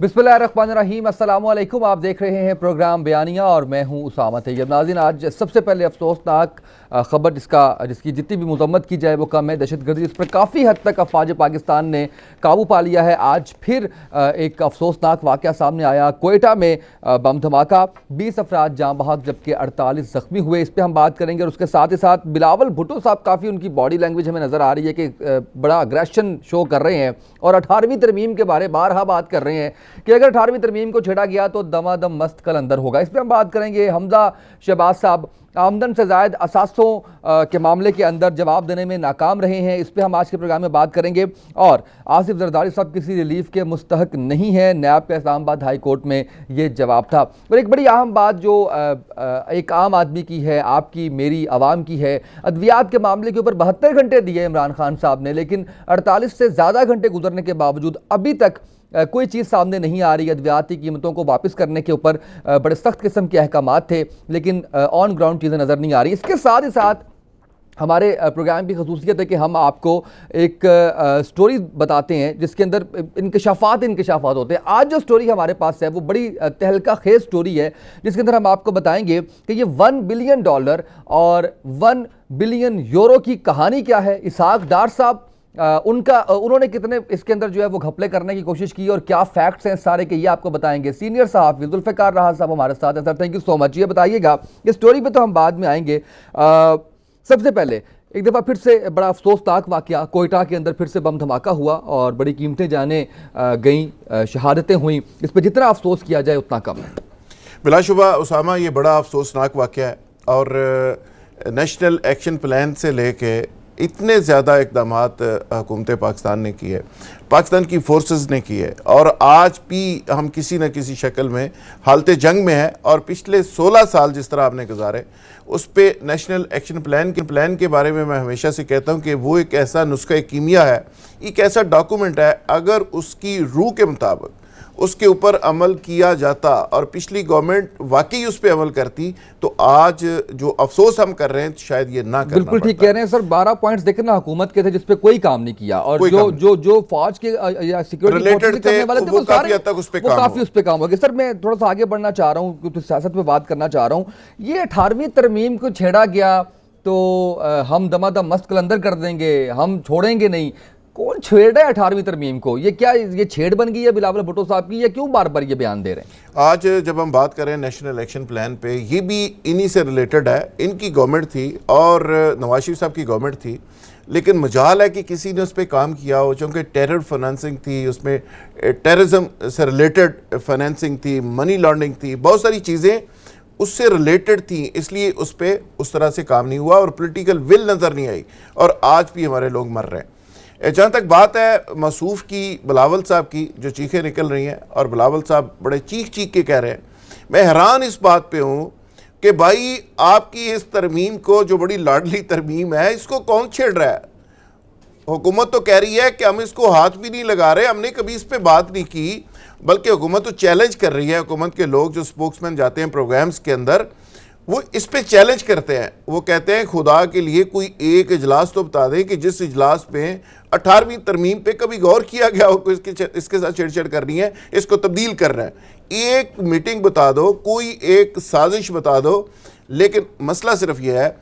बिस्मिल्लाहिर्रहमानिर्रहीम, अस्सलामुअलैकुम। आप देख रहे हैं प्रोग्राम बयानिया और मैं हूं उसामा तैयब। नाज़रीन, आज सबसे पहले अफसोसनाक ख़बर जिसकी जितनी भी मज़म्मत की जाए वो कम है। दहशतगर्दी उस पर काफ़ी हद तक अफवाज पाकिस्तान ने काबू पा लिया है। आज फिर एक अफसोसनाक वाक़या सामने आया। कोयटा में बम धमाका, 20 अफराद जाँ बहक जबकि 48 ज़ख्मी हुए। इस पर हम बात करेंगे और उसके साथ ही साथ बिलावल भुट्टो साहब, काफ़ी उनकी बॉडी लैंग्वेज हमें नज़र आ रही है कि बड़ा अग्रेशन शो कर रहे हैं और 18वीं तरमीम के बारे बारहा बात कर रहे हैं कि अगर 18वीं तरमीम को छेड़ा गया तो दमादम मस्त कल अंदर होगा। इस पर हम बात करेंगे। हमजा शहबाज साहब आमदन से ज़ायद असासों के मामले के अंदर जवाब देने में नाकाम रहे हैं। इस पर हम आज के प्रोग्राम में बात करेंगे। और आसिफ जरदारी साहब किसी रिलीफ के मुस्तहक नहीं है, नैब का इस्लामाबाद हाई कोर्ट में ये जवाब था। और एक बड़ी अहम बात जो एक आम आदमी की है, आपकी मेरी आवाम की है, अद्वियात के मामले के ऊपर 72 घंटे दिए इमरान खान साहब ने, लेकिन 48 से ज़्यादा घंटे गुजरने के बावजूद अभी तक कोई चीज़ सामने नहीं आ रही। अद्वियाती कीमतों को वापस करने के ऊपर बड़े सख्त किस्म के अहकामात थे, लेकिन ऑन ग्राउंड चीज़ें नज़र नहीं आ रही। इसके साथ ही साथ हमारे प्रोग्राम की खसूसियत है कि हम आपको एक स्टोरी बताते हैं जिसके अंदर इंकशाफात होते हैं। आज जो स्टोरी हमारे पास है वो बड़ी तहलका खेज स्टोरी है, जिसके अंदर हम आपको बताएंगे कि ये $1 बिलियन और 1 बिलियन यूरो की कहानी क्या है। इसहाक डार साहब उन्होंने कितने इसके अंदर जो है वो घपले करने की कोशिश की और क्या फैक्ट्स हैं सारे के, ये आपको बताएंगे। सीनियर सहाफ़ी जुल्फ़िकार राहा साहब हमारे साथ हैं। Sir, thank you so much. ये बताइएगा, ये स्टोरी पे तो हम बाद में आएंगे। सबसे पहले एक दफ़ा फिर से बड़ा अफसोसनाक वाक़या, कोयटा के अंदर फिर से बम धमाका हुआ और बड़ी कीमतें जाने गई, शहादतें हुई। इस पर जितना अफसोस किया जाए उतना कम है। बिलाशुबा उसामा, ये बड़ा अफसोसनाक वाक़या है और नेशनल एक्शन प्लान से लेके इतने ज़्यादा इक़दाम हुकूमत पाकिस्तान ने किए, पाकिस्तान की फोर्सेस ने किए और आज भी हम किसी न किसी शक्ल में हालत जंग में है। और पिछले 16 साल जिस तरह आपने गुजारे, उस पर नेशनल एक्शन प्लान के बारे में मैं हमेशा से कहता हूँ कि वो एक ऐसा नुस्खा कीमिया है, एक ऐसा डॉक्यूमेंट है, अगर उसकी रूह के मुताबिक उसके ऊपर अमल किया जाता और पिछली गवर्नमेंट वाकई उस पर अमल करती तो आज जो अफसोस हम कर रहे हैं शायद ये ना करना। बिल्कुल ठीक कह रहे हैं सर। 12 पॉइंट्स देखे ना हुकूमत के थे जिस पे कोई काम नहीं किया और जो फौज के या सिक्योरिटी फोर्सेस करने वाले थे वो काफी हद तक उस पे काम हो गया। सर, मैं थोड़ा सा आगे बढ़ना चाह रहा हूँ, कुछ सियासत पे बात करना चाह रहा हूँ। ये 18वीं तरमीम को छेड़ा गया तो हम दमादम मस्त कलंदर कर देंगे, हम छोड़ेंगे नहीं। कौन छेड़ है 18वीं तरमीम को? ये क्या ये छेड़ बन गई है बिलावल भुट्टो साहब की, या क्यों बार बार ये बयान दे रहे हैं? आज जब हम बात करें नेशनल एक्शन प्लान पे, ये भी इन्हीं से रिलेटेड है। इनकी गवर्नमेंट थी और नवाज शरीफ साहब की गवर्नमेंट थी, लेकिन मजाल है कि किसी ने उस पर काम किया हो, क्योंकि टेरर फाइनेंसिंग थी, उसमें टेररिज्म से रिलेटेड फाइनेंसिंग थी, मनी लॉन्ड्रिंग थी, बहुत सारी चीज़ें उससे रिलेटेड थी, इसलिए उस पर उस तरह से काम नहीं हुआ और पॉलिटिकल विल नज़र नहीं आई और आज भी हमारे लोग मर रहे हैं। जहाँ तक बात है मसूफ़ की, बिलावल साहब की, जो चीखें निकल रही हैं और बिलावल साहब बड़े चीख के कह रहे हैं, मैं हैरान इस बात पे हूँ कि भाई आपकी इस तरमीम को, जो बड़ी लाडली तरमीम है, इसको कौन छेड़ रहा है? हुकूमत तो कह रही है कि हम इसको हाथ भी नहीं लगा रहे, हमने कभी इस पर बात नहीं की, बल्कि हुकूमत तो चैलेंज कर रही है। हुकूमत के लोग जो स्पोक्समैन जाते हैं प्रोग्राम्स के अंदर, वो इस पे चैलेंज करते हैं। वो कहते हैं खुदा के लिए कोई एक इजलास तो बता दें कि जिस इजलास पे 18वीं तरमीम पे कभी गौर किया गया हो, इसके साथ छेड़छाड़ करनी है, इसको तब्दील करना है। एक मीटिंग बता दो, कोई एक साजिश बता दो। लेकिन मसला सिर्फ यह है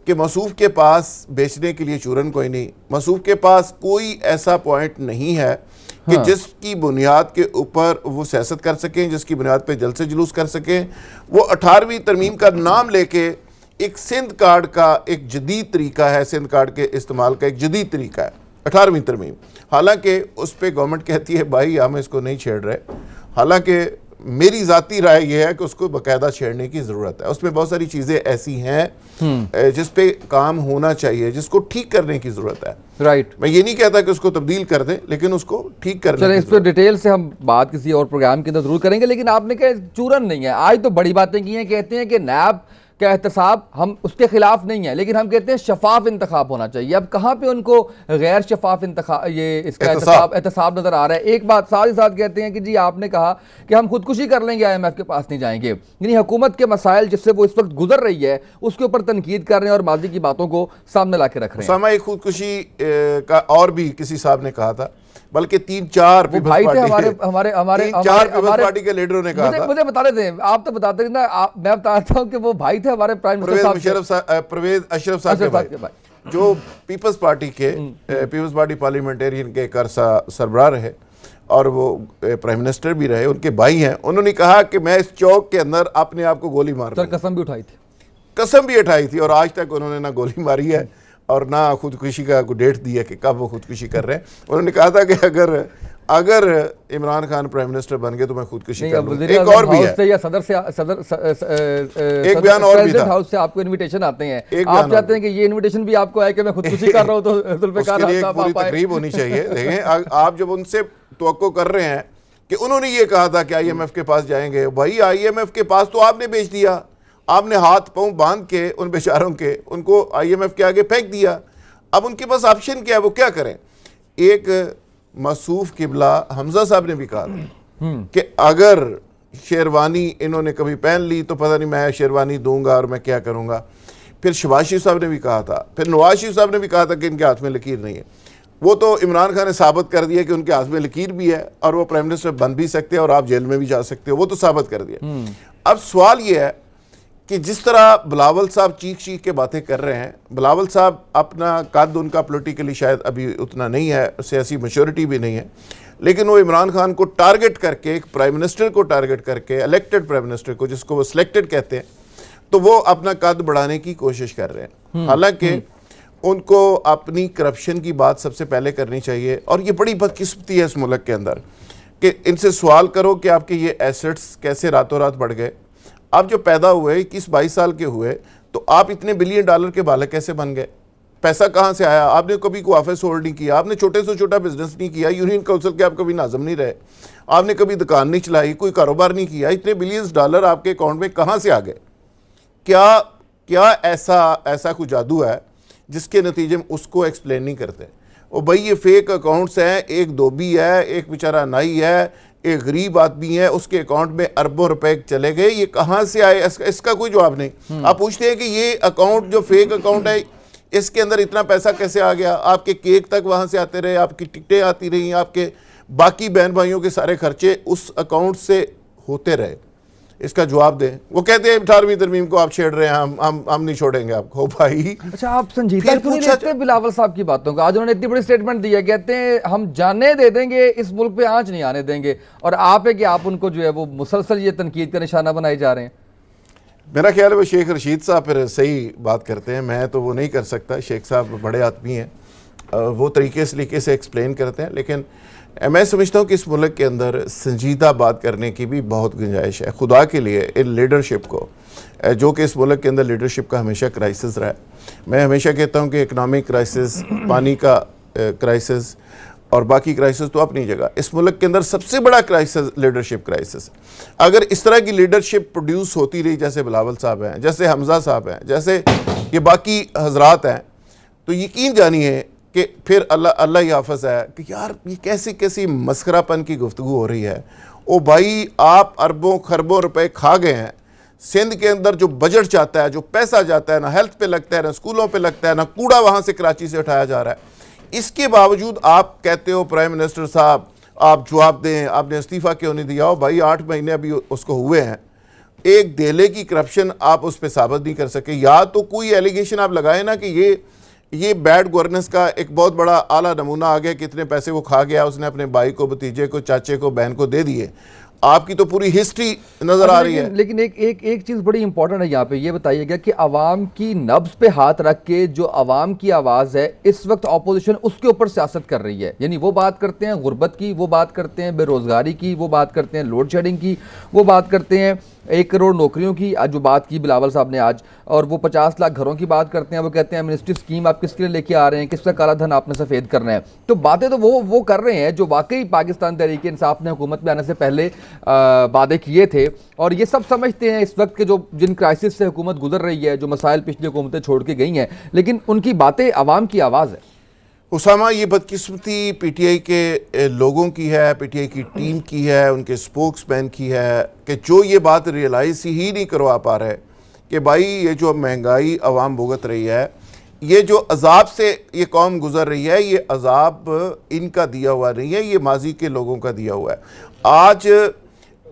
कि मसूफ़ के पास बेचने के लिए चूरन कोई नहीं, मसूफ़ के पास कोई ऐसा पॉइंट नहीं है कि जिसकी बुनियाद के ऊपर वो सियासत कर सकें, जिसकी बुनियाद पे जलसे जुलूस कर सकें। वो 18वीं तरमीम का नाम लेके एक सिंध कार्ड का एक जदीद तरीका है, सिंध कार्ड के इस्तेमाल का एक जदीद तरीका है 18वीं तरमीम। हालांकि उस पर गवर्नमेंट कहती है भाई हम इसको नहीं छेड़ रहे। हालांकि मेरी ज़ाती राय यह है कि उसको बाकायदा छेड़ने की ज़रूरत है। उसमें बहुत सारी चीज़ें ऐसी हैं जिस पे काम होना चाहिए, जिसको ठीक करने की ज़रूरत है। राइट, मैं ये नहीं कहता कि उसको तब्दील कर दें, लेकिन उसको ठीक करने। चलें, इस पर डिटेल से हम बात किसी और प्रोग्राम के अंदर जरूर करेंगे। लेकिन आपने कहा चूरन नहीं है, आज तो बड़ी बातें की हैं। कहते हैं कि नैब का एहतसाब, हम उसके खिलाफ नहीं है, लेकिन हम कहते हैं शफाफ इंतखाब होना चाहिए। अब कहाँ पे उनको गैर शफाफ इंतखाब, ये इसका एहतसाब नजर आ रहा है। एक बात साथ ही साथ कहते हैं कि जी आपने कहा कि हम खुदकुशी कर लेंगे, IMF के पास नहीं जाएंगे। यानी हुकूमत के मसाइल जिससे वो इस वक्त गुजर रही है उसके ऊपर तनकीद कर रहे हैं और माजी की बातों को सामने ला के रख रहे हैं। खुदकुशी का और भी किसी साहब ने कहा था बल्कि 3-4 वो पीपल्स भाई थे पार्टी हमारे के हमारे हमारे 3-4 पीपल्स पार्टी के लीडरों ने कहा था। मुझे बता रहे थे, आप तो बताते नहीं ना, मैं बताता हूँ कि वो भाई थे हमारे प्राइम मिनिस्टर परवेज अशरफ साहब के भाई, जो पीपल्स पार्टी के पीपल्स पार्टी पार्लियामेंटेरियन के एक अरसा सरबराह रहे और वो प्राइम मिनिस्टर भी रहे, उनके भाई हैं। उन्होंने कहा कि मैं इस चौक के अंदर अपने आप को गोली मार दूंगा। कसम भी उठाई थी, कसम भी उठाई थी, और आज तक उन्होंने ना गोली मारी है और ना खुदकुशी का कोई डेट दी है कि कब वो खुदकुशी कर रहे हैं। उन्होंने कहा था कि अगर इमरान खान प्राइम मिनिस्टर बन गए तो मैं खुदकुशी कर लूंगा। एक और भी है, या सदर एक बयान और भी था, हाउस से आपको इनविटेशन आते हैं, आप चाहते हैं कि ये इनविटेशन भी आपको आए कि मैं खुदकुशी कर रहा हूं, तो जुल्फ़िकार साहब पूरी तकरीब होनी चाहिए। देखें, आप जब उनसे तवक्को कर रहे हैं कि उन्होंने ये कहा था कि IMF के पास जाएंगे, भाई IMF के पास तो आपने भेज दिया, आपने हाथ पांव बांध के उन बेचारों के उनको IMF के आगे फेंक दिया। अब उनके पास ऑप्शन क्या है, वो क्या करें? एक मसूफ किबला हमजा साहब ने भी कहा था कि अगर शेरवानी इन्होंने कभी पहन ली तो पता नहीं मैं शेरवानी दूंगा और मैं क्या करूंगा। फिर शहबाज शरीफ साहब ने भी कहा था, फिर नवाज शरीफ साहब ने भी कहा था कि इनके हाथ में लकीर नहीं है। वो तो इमरान खान ने साबित कर दिया कि उनके हाथ में लकीर भी है और वो प्राइम मिनिस्टर बन भी सकते हैं और आप जेल में भी जा सकते हो, वो तो साबित कर दिया। अब सवाल ये है कि जिस तरह बिलावल साहब चीख चीख के बातें कर रहे हैं, बिलावल साहब अपना कद उनका पॉलिटिकली शायद अभी उतना नहीं है, सियासी मैच्योरिटी भी नहीं है, लेकिन वो इमरान खान को टारगेट करके, एक प्राइम मिनिस्टर को टारगेट करके, इलेक्टेड प्राइम मिनिस्टर को जिसको वो सिलेक्टेड कहते हैं, तो वो अपना कद बढ़ाने की कोशिश कर रहे हैं। हालांकि उनको अपनी करप्शन की बात सबसे पहले करनी चाहिए। और ये बड़ी बदकिस्मती है इस मुल्क के अंदर कि इनसे सवाल करो कि आपके ये एसेट्स कैसे रातों रात बढ़ गए। आप जो पैदा हुए 21-22 साल के हुए तो आप इतने बिलियन डॉलर के मालिक कैसे बन गए? पैसा कहाँ से आया? आपने कभी कोई ऑफिस होल्ड नहीं किया, आपने छोटे से छोटा बिजनेस नहीं किया, यूनियन काउंसिल के आप कभी नाज़म नहीं रहे, आपने कभी दुकान नहीं चलाई, कोई कारोबार नहीं किया, इतने बिलियंस डॉलर आपके अकाउंट में कहाँ से आ गए? क्या ऐसा कोई जादू है जिसके नतीजे में उसको एक्सप्लेन नहीं करते? और भाई ये फेक अकाउंट्स हैं, एक धोबी है, एक बेचारा नाई है, एक गरीब आदमी है, उसके अकाउंट में अरबों रुपए चले गए, ये कहाँ से आए? इसका कोई जवाब नहीं। आप पूछते हैं कि ये अकाउंट जो फेक अकाउंट है इसके अंदर इतना पैसा कैसे आ गया? आपके केक तक वहाँ से आते रहे, आपकी टिकटें आती रही, आपके बाकी बहन भाइयों के सारे खर्चे उस अकाउंट से होते रहे। इसका जवाब दें। वो कहते हैं 18वीं तरमीम को आप छेड़ रहे हैं, हम नहीं छोड़ेंगे आपको। भाई अच्छा, आप संजीदा क्यों नहीं लेते बिलावल साहब की बातों का? आज उन्होंने इतनी बड़ी स्टेटमेंट दी है, कहते हैं हम जाने दे देंगे, इस मुल्क पे आंच नहीं आने देंगे, और आप है कि आप उनको जो है वो मुसलसल ये तनकीद का निशाना बनाए जा रहे हैं। मेरा ख्याल है वो शेख रशीद साहब फिर सही बात करते हैं, मैं तो वो नहीं कर सकता। शेख साहब बड़े आदमी हैं, वो तरीके से एक्सप्लेन करते हैं, लेकिन मैं समझता हूँ कि इस मुल्क के अंदर संजीदा बात करने की भी बहुत गुंजाइश है। खुदा के लिए इन लीडरशिप को, जो कि इस मुल्क के अंदर लीडरशिप का हमेशा क्राइसिस रहा है। मैं हमेशा कहता हूँ कि इकनॉमिक क्राइसिस, पानी का क्राइसिस और बाकी क्राइसिस तो अपनी जगह, इस मुल्क के अंदर सबसे बड़ा क्राइसिस लीडरशिप क्राइसिस। अगर इस तरह की लीडरशिप प्रोड्यूस होती रही, जैसे बिलावल साहब हैं, जैसे हमजा साहब हैं, जैसे ये बाकी हजरात हैं, तो यकीन जानिए कि फिर अल्लाह ही हाफ़िज़ है कि यार ये कैसी मस्खरापन की गुफ्तगू हो रही है। ओ भाई, आप अरबों खरबों रुपए खा गए हैं। सिंध के अंदर जो बजट जाता है, जो पैसा जाता है, ना हेल्थ पे लगता है, ना स्कूलों पे लगता है, ना कूड़ा वहाँ से कराची से उठाया जा रहा है। इसके बावजूद आप कहते हो प्राइम मिनिस्टर साहब आप जवाब दें, आपने इस्तीफ़ा क्यों नहीं दिया? हो भाई, 8 महीने अभी उसको हुए हैं, एक देले की करप्शन आप उस पर साबित नहीं कर सके। या तो कोई एलिगेशन आप लगाए ना कि ये बैड गवर्नेंस का एक बहुत बड़ा आला नमूना आ गया, कितने पैसे वो खा गया, उसने अपने भाई को, भतीजे को, चाचे को, बहन को दे दिए। आपकी तो पूरी हिस्ट्री नजर आ रही है। लेकिन एक चीज़ बड़ी इंपॉर्टेंट है यहाँ पे, ये बताइएगा कि आवाम की नब्ज पे हाथ रख के जो आवाम की आवाज़ है इस वक्त अपोजिशन उसके ऊपर सियासत कर रही है। यानी वो बात करते हैं गुर्बत की, वो बात करते हैं बेरोज़गारी की, वो बात करते हैं लोड शेडिंग की, वो बात करते हैं 1 करोड़ नौकरियों की, आज जो बात की बिलावल साहब ने आज, और वो 50 लाख घरों की बात करते हैं। वो कहते हैं मिनिस्ट्री स्कीम आप किसके लिए लेके आ रहे हैं, किसका काला धन आपने सफ़ेद करना है। तो बातें तो वो कर रहे हैं जो वाकई पाकिस्तान तहरीक इंसाफ ने हुकूमत में आने से पहले वादे किए थे। और ये सब समझते हैं इस वक्त के जो जिन क्राइसिस से हुकूमत गुजर रही है, जो मसाइल पिछली हुकूमतें छोड़ के गई हैं, लेकिन उनकी बातें आवाम की आवाज़ है। उसामा, ये बदकिस्मती पीटीआई के लोगों की है, पीटीआई की टीम की है, उनके स्पोक्समैन की है कि जो ये बात रियलाइज़ ही नहीं करवा पा रहे कि भाई ये जो महंगाई आवाम भुगत रही है, ये जो अजाब से ये कौम गुजर रही है, ये अजाब इनका दिया हुआ नहीं है, ये माजी के लोगों का दिया हुआ है। आज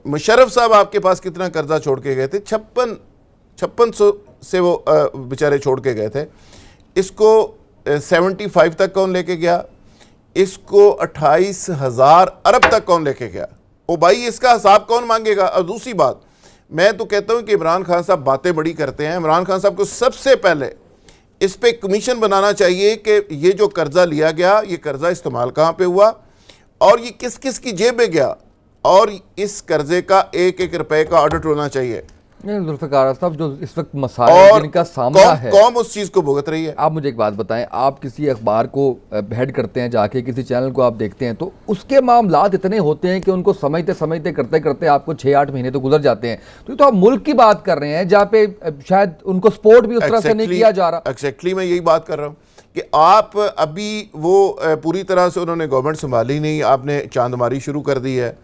मुशर्रफ साहब आपके पास कितना कर्जा छोड़ के गए थे? 5600 से वो बेचारे छोड़ के गए थे। इसको 75 तक कौन लेके गया? इसको 28,000 अरब तक कौन लेके गया? ओ भाई, इसका हिसाब कौन मांगेगा? और दूसरी बात, मैं तो कहता हूं कि इमरान खान साहब बातें बड़ी करते हैं। इमरान खान साहब को सबसे पहले इस पे कमीशन बनाना चाहिए कि ये जो कर्जा लिया गया, ये कर्जा इस्तेमाल कहाँ पे हुआ और ये किस किस की जेब में गया, और इस कर्जे का एक एक रुपए का ऑडिट होना चाहिए। जुल्फ़िकार साहब, जो इस वक्त मसाइल जिनका सामना है, कौम उस चीज़ को भुगत रही है। आप मुझे एक बात बताएं, आप किसी अखबार को हेड करते हैं जाके, किसी चैनल को आप देखते हैं, तो उसके मामलात इतने होते हैं कि उनको समझते समझते करते करते आपको 6-8 महीने तो गुजर जाते हैं। तो आप मुल्क की बात कर रहे हैं जहाँ पे शायद उनको सपोर्ट भी उस तरह से नहीं किया जा रहा। एग्जैक्टली मैं यही बात कर रहा हूँ कि आप अभी वो पूरी तरह से उन्होंने गवर्नमेंट संभाली नहीं, आपने चांदमारी शुरू कर दी है।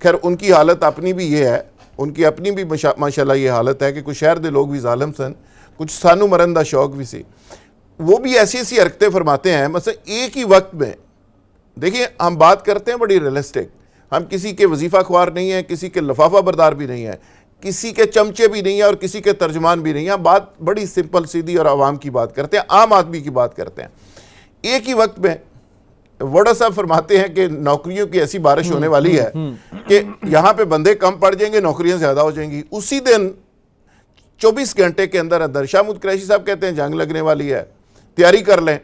खैर, उनकी हालत अपनी भी ये है, उनकी अपनी भी माशाल्लाह ये हालत है कि कुछ शहर दे लोग भी जालिम सन, कुछ सानू मरन दा शौक भी सी, वो भी ऐसी ऐसी हरकतें फरमाते हैं। मतलब एक ही वक्त में देखिए, हम बात करते हैं बड़ी रियलिस्टिक, हम किसी के वजीफ़ा ख्वार नहीं है, किसी के लफाफा बरदार भी नहीं है, किसी के चमचे भी नहीं है और किसी के तर्जमान भी नहीं है। बात बड़ी सिंपल सीधी और आवाम की बात करते हैं, आम आदमी की बात करते हैं। एक ही वक्त में वोडा साहब फरमाते हैं कि नौकरियों की ऐसी बारिश होने वाली है कि यहाँ पे बंदे कम पड़ जाएंगे, नौकरियां ज़्यादा हो जाएंगी। उसी दिन 24 घंटे के अंदर अंदर शाहमूद कुरैशी साहब कहते हैं जंग लगने वाली है, तैयारी कर लें।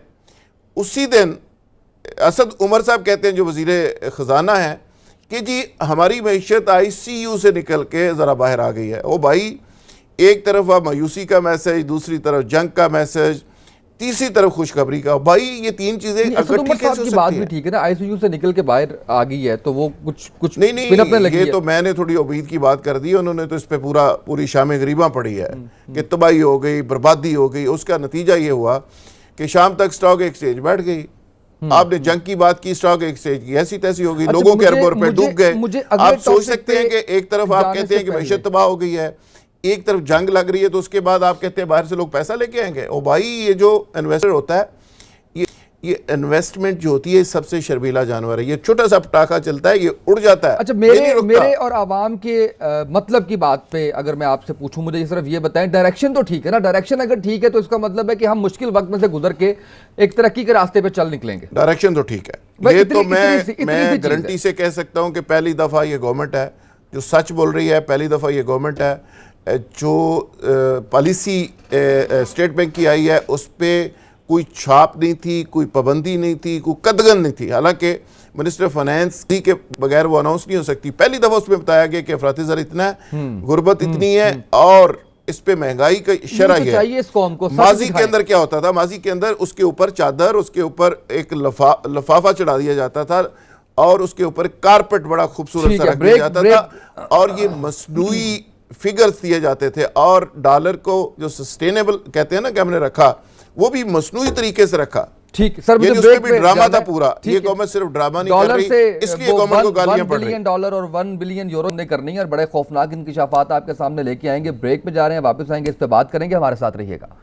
उसी दिन असद उमर साहब कहते हैं, जो वज़ीर ख़जाना है, कि जी हमारी मईशत ICU से निकल के ज़रा बाहर आ गई है। ओ भाई, एक तरफ आप मायूसी का मैसेज, दूसरी तरफ जंग का मैसेज, तीसरी तरफ खुशखबरी का। भाई ये तीन चीजें अगर ठीक है, बात भी ठीक है ना, ICU से निकल के बाहर आ गई है तो वो कुछ नहीं ये तो मैंने थोड़ी उम्मीद की बात कर दी, उन्होंने तो इस पे पूरी शाम गरीबा पड़ी है कि तबाही हो गई, बर्बादी हो गई। उसका नतीजा ये हुआ कि शाम तक स्टॉक एक्सचेंज बैठ गई। आपने जंग की बात की, स्टॉक एक्सचेंज की ऐसी तैसी हो गई, लोगों के अरबों रुपए डूब गए। आप सोच सकते हैं कि एक तरफ आप कहते हैं कि मैशत तबाह हो गई है, एक तरफ जंग लग रही है, तो उसके बाद आप कहते हैं बाहर से लोग पैसा लेके आएंगे। ओ भाई, ये जो इन्वेस्टर होता है, ये इन्वेस्टमेंट जो होती है सबसे शर्मीला जानवर है। ये छोटा सा पटाखा चलता है, ये उड़ जाता है। अच्छा, मेरे और आवाम के मतलब की बात पे अगर मैं आपसे पूछूं, मुझे सिर्फ ये बताएं, डायरेक्शन तो ठीक है ना? डायरेक्शन अगर ठीक है तो इसका मतलब है कि हम मुश्किल वक्त में से गुजर के एक तरक्की के रास्ते पे चल निकलेंगे। डायरेक्शन तो ठीक है, ये तो मैं गारंटी से कह सकता हूं कि पहली दफा ये गवर्नमेंट है जो सच बोल रही है। पहली दफा ये गवर्नमेंट है जो पॉलिसी स्टेट बैंक की आई है, उस पर कोई छाप नहीं थी, कोई पाबंदी नहीं थी, कोई कदगन नहीं थी। हालांकि मिनिस्टर फाइनेंस के बगैर वो अनाउंस नहीं हो सकती। पहली दफा उसमें बताया गया कि अफराती ज़र इतना है, गुर्बत इतनी है और इस पे महंगाई का शरह है। इस कौम को माजी के अंदर क्या होता था? माजी के अंदर उसके ऊपर चादर, उसके ऊपर एक लफाफा चढ़ा दिया जाता था और उसके ऊपर कारपेट बड़ा खूबसूरत सा रख दिया जाता था और ये मसनूई फिगर्स दिए जाते थे। और डॉलर को जो सस्टेनेबल कहते हैं ना कि हमने रखा, वो भी मसनूई तरीके से रखा। ठीक सर, मुझे उसमें भी ड्रामा था पूरा। ये गवर्नमेंट सिर्फ ड्रामा नहीं कर रही, इसलिए गवर्नमेंट को गालियां पड़ रही हैं। $1 और $1 बिलियन ने करनी है और बड़े खौफनाक इंकिशाफात आपके सामने लेके आएंगे। ब्रेक पे जा रहे हैं, वापस आएंगे, इस पे बात करेंगे, हमारे साथ रहिएगा।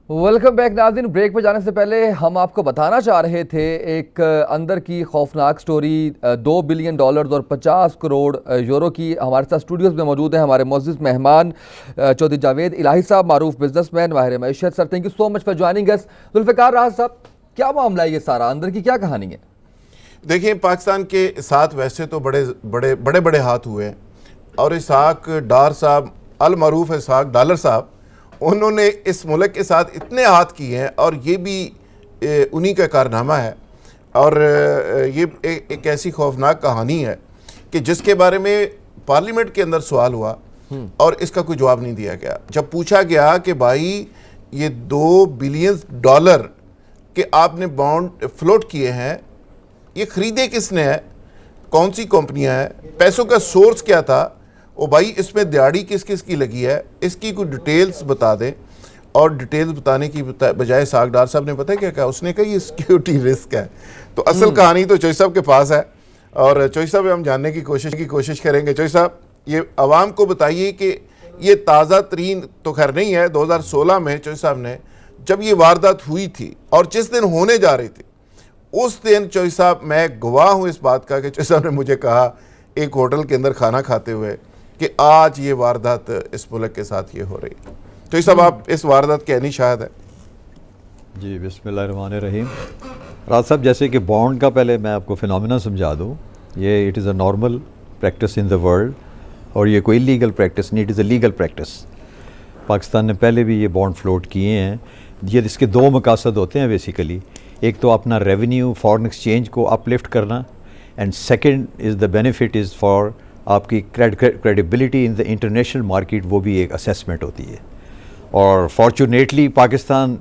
वेलकम बैक नाज़रीन। ब्रेक पे जाने से पहले हम आपको बताना चाह रहे थे एक अंदर की खौफनाक स्टोरी। $2 बिलियन और 50 करोड़ यूरो की। हमारे साथ स्टूडियोज़ में मौजूद हैं हमारे मुअज़्ज़िज़ मेहमान चौधरी जावेद इलाही साहब, मारूफ बिजनेसमैन, माहिर मईशत। Sir, thank you so much for joining us. Zulfiqar Raj साहब, क्या मामला है ये सारा, अंदर की क्या कहानी है? देखिए, पाकिस्तान के साथ वैसे तो बड़े हाथ हुए और इसहाक डार साहब, अल मारूफ इसहाक डालर साहब, उन्होंने इस मुल्क के साथ इतने हाथ किए हैं और ये भी उन्हीं का कारनामा है। और ये एक ऐसी खौफनाक कहानी है कि जिसके बारे में पार्लियामेंट के अंदर सवाल हुआ और इसका कोई जवाब नहीं दिया गया। जब पूछा गया कि भाई ये $2 बिलियन के आपने बॉन्ड फ्लोट किए हैं, ये खरीदे किसने है, कौन सी कंपनियां हैं, पैसों का सोर्स क्या था, ओ भाई इसमें दिहाड़ी किस किस की लगी है, इसकी कोई डिटेल्स बता दें। और डिटेल्स बताने की बजाय सागडार साहब ने पता है क्या कहा? उसने कहा ये सिक्योरिटी रिस्क है। तो असल कहानी तो जज साहब के पास है और चौधरी साहब हम जानने की कोशिश करेंगे। चौधरी साहब, ये आवाम को बताइए कि ये ताज़ा तरीन तो खैर नहीं है, 2016 में चौधरी साहब ने जब ये वारदात हुई थी और जिस दिन होने जा रही थी उस दिन चौधरी साहब मैं गवाह हूँ इस बात का कि चौधरी साहब ने मुझे कहा एक होटल के अंदर खाना खाते हुए कि आज ये वारदात इस मुल्क के साथ ये हो रही है। चौधरी साहब, आप इस वारदात के शायद है। जी, बिस्मिल्लाहिर्रहमानिर्रहीम। राज साहब, जैसे कि बॉन्ड का पहले मैं आपको फिनोमिना समझा दूँ। ये it is a normal practice in the world और ये कोई लीगल प्रैक्टिस नहीं, it is a legal practice. Pakistan ने पहले भी ये बॉन्ड फ्लोट किए हैं। ये इसके दो मकासद होते हैं बेसिकली। एक तो अपना रेवेन्यू फॉरेन एक्सचेंज को अपलिफ्ट करना, and second is the benefit is for आपकी credibility in the international market, वो भी एक असेसमेंट होती है। और फॉर्चुनेटली पाकिस्तान